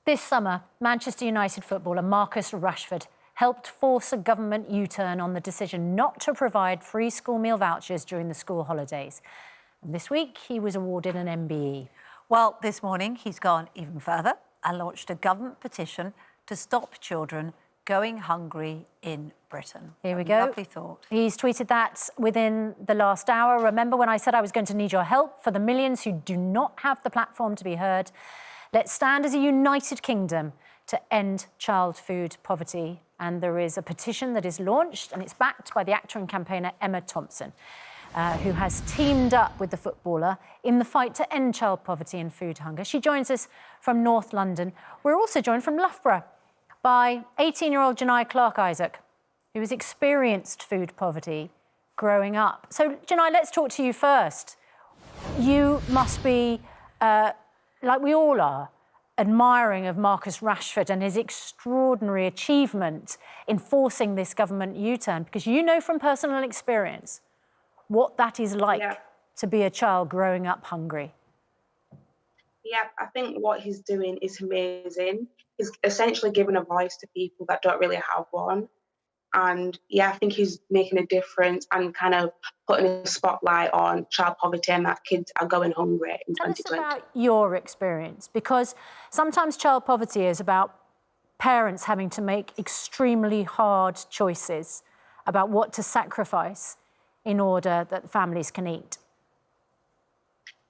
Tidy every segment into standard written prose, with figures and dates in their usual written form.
This summer, Manchester United footballer Marcus Rashford helped force a government U-turn on the decision not to provide free school meal vouchers during the school holidays. And this week, he was awarded an MBE. Well, this morning, he's gone even further and launched a government petition to stop children going hungry in Britain. Here we go. Lovely thought. He's tweeted that within the last hour. Remember when I said I was going to need your help? For the millions who do not have the platform to be heard, let's stand as a united kingdom to end child food poverty. And there is a petition that is launched, and it's backed by the actor and campaigner Emma Thompson, who has teamed up with the footballer in the fight to end child poverty and food hunger. She joins us from North London. We're also joined from Loughborough by 18-year-old Jani Clarke-Isaac, who has experienced food poverty growing up. So, Jani, let's talk to you first. You must be, like we all are, admiring of Marcus Rashford and his extraordinary achievement in forcing this government U-turn, because you know from personal experience what that is like to be a child growing up hungry. Yeah, I think what he's doing is amazing. He's essentially giving a voice to people that don't really have one. And yeah, I think he's making a difference and kind of putting a spotlight on child poverty and that kids are going hungry in 2020. Tell us about your experience, because sometimes child poverty is about parents having to make extremely hard choices about what to sacrifice in order that families can eat.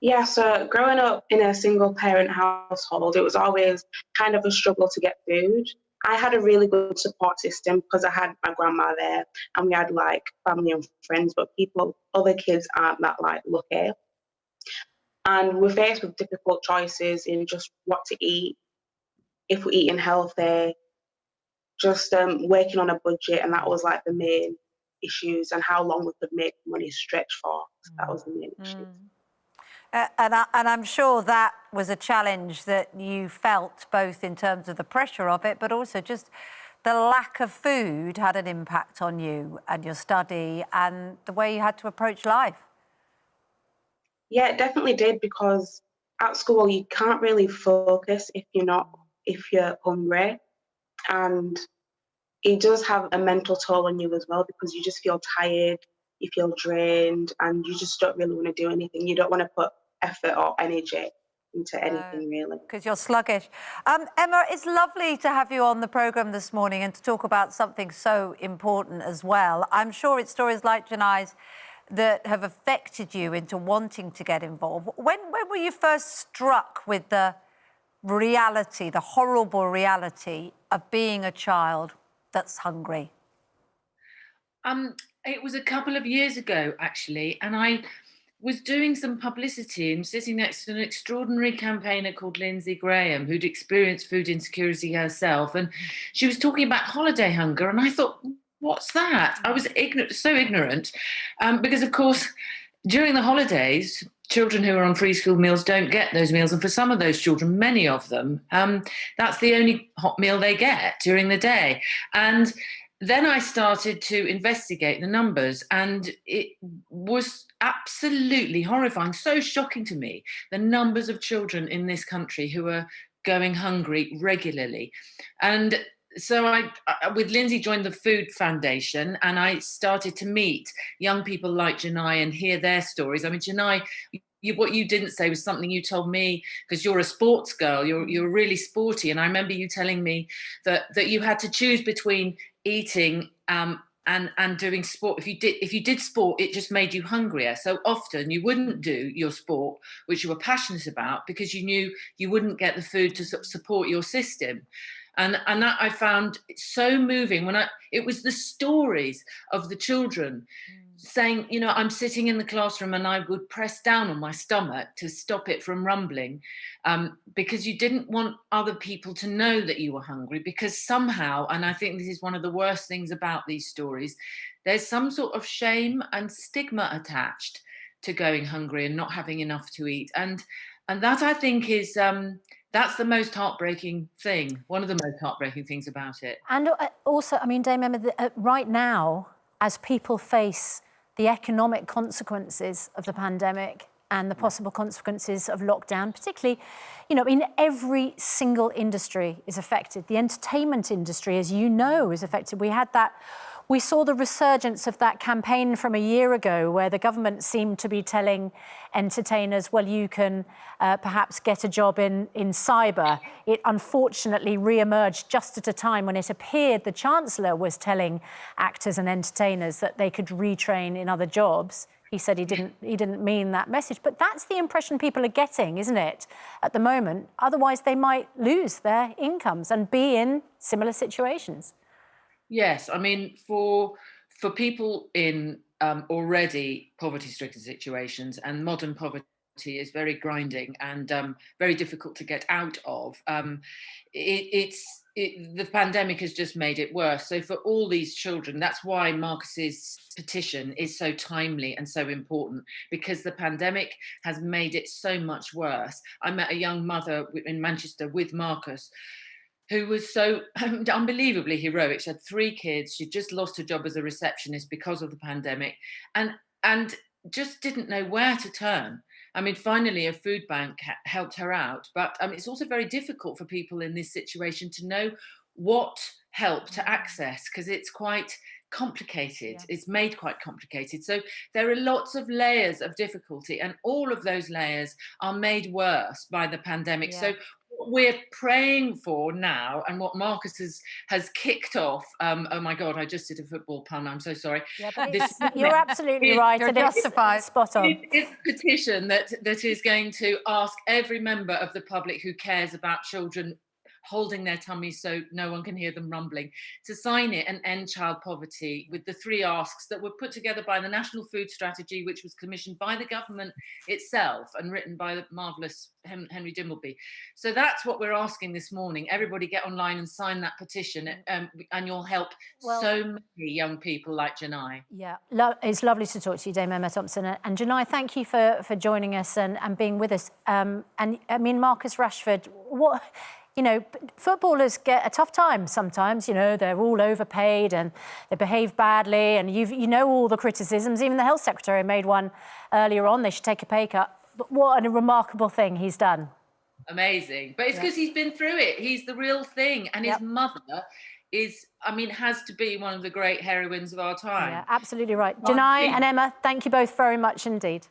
Yeah, so growing up in a single parent household, it was always kind of a struggle to get food. I had a really good support system because I had my grandma there and we had like family and friends, but other kids aren't that like lucky. And we're faced with difficult choices in just what to eat, if we're eating healthy, just working on a budget, and that was like the main issues, and how long we could make money stretch for. So that was the main issue. And I'm sure that was a challenge that you felt, both in terms of the pressure of it, but also just the lack of food had an impact on you and your study and the way you had to approach life. Yeah, it definitely did, because at school you can't really focus if you're hungry, and it does have a mental toll on you as well, because you just feel tired, you feel drained, and you just don't really want to do anything. You don't want to put effort or energy into anything, really. Because you're sluggish. Emma, it's lovely to have you on the programme this morning and to talk about something so important as well. I'm sure it's stories like Jani's that have affected you into wanting to get involved. When were you first struck with the reality, the horrible reality of being a child that's hungry? It was a couple of years ago, actually, and I was doing some publicity and sitting next to an extraordinary campaigner called Lindsay Graham, who'd experienced food insecurity herself, and she was talking about holiday hunger, and I thought, what's that? I was so ignorant, because, of course, during the holidays, children who are on free school meals don't get those meals, and for some of those children, many of them, that's the only hot meal they get during the day. And then I started to investigate the numbers, and it was absolutely horrifying, so shocking to me, the numbers of children in this country who are going hungry regularly. And so I, with Lindsay, joined the Food Foundation, and I started to meet young people like Jani and hear their stories. I mean, Jani, what you didn't say was something you told me, because you're a sports girl, you're really sporty, and I remember you telling me that you had to choose between eating and doing sport. If you did sport, it just made you hungrier. So often you wouldn't do your sport, which you were passionate about, because you knew you wouldn't get the food to support your system. And that I found so moving it was the stories of the children saying, you know, I'm sitting in the classroom and I would press down on my stomach to stop it from rumbling, because you didn't want other people to know that you were hungry, because somehow, and I think this is one of the worst things about these stories, there's some sort of shame and stigma attached to going hungry and not having enough to eat. And that, I think, is that's the most heartbreaking thing, one of the most heartbreaking things about it. And also, I mean, Dame Emma, right now, as people face the economic consequences of the pandemic, and the possible consequences of lockdown, particularly, you know, in every single industry is affected. The entertainment industry, as you know, is affected. We saw the resurgence of that campaign from a year ago where the government seemed to be telling entertainers, well, you can perhaps get a job in cyber. It unfortunately re-emerged just at a time when it appeared the Chancellor was telling actors and entertainers that they could retrain in other jobs. He said he didn't mean that message. But that's the impression people are getting, isn't it, at the moment? Otherwise, they might lose their incomes and be in similar situations. Yes, I mean, for people in already poverty-stricken situations, and modern poverty is very grinding and very difficult to get out of, the pandemic has just made it worse. So for all these children, that's why Marcus's petition is so timely and so important, because the pandemic has made it so much worse. I met a young mother in Manchester with Marcus who was so unbelievably heroic. She had 3 kids. She just lost her job as a receptionist because of the pandemic, and just didn't know where to turn. I mean, finally, a food bank helped her out. But it's also very difficult for people in this situation to know what help to access, because it's quite complicated. Yeah. It's made quite complicated. So there are lots of layers of difficulty, and all of those layers are made worse by the pandemic. Yeah. So what we're praying for now, and what Marcus has kicked off, oh my God, I just did a football pun, I'm so sorry. Yeah, you're absolutely right. You're justified. Spot on. It's a petition that is going to ask every member of the public who cares about children holding their tummies so no one can hear them rumbling, to sign it and end child poverty, with the 3 asks that were put together by the National Food Strategy, which was commissioned by the government itself and written by the marvellous Henry Dimbleby. So that's what we're asking this morning. Everybody get online and sign that petition, and you'll help so many young people like Jani. Yeah, it's lovely to talk to you, Dame Emma Thompson. And Jani, thank you for joining us and being with us. And I mean, Marcus Rashford, what... You know, footballers get a tough time sometimes. You know, they're all overpaid and they behave badly, and you know all the criticisms. Even the health secretary made one earlier on. They should take a pay cut. But what a remarkable thing he's done. Amazing. But it's because he's been through it. He's the real thing. And his mother is, I mean, has to be one of the great heroines of our time. Yeah, absolutely right. Jani and Emma, thank you both very much indeed.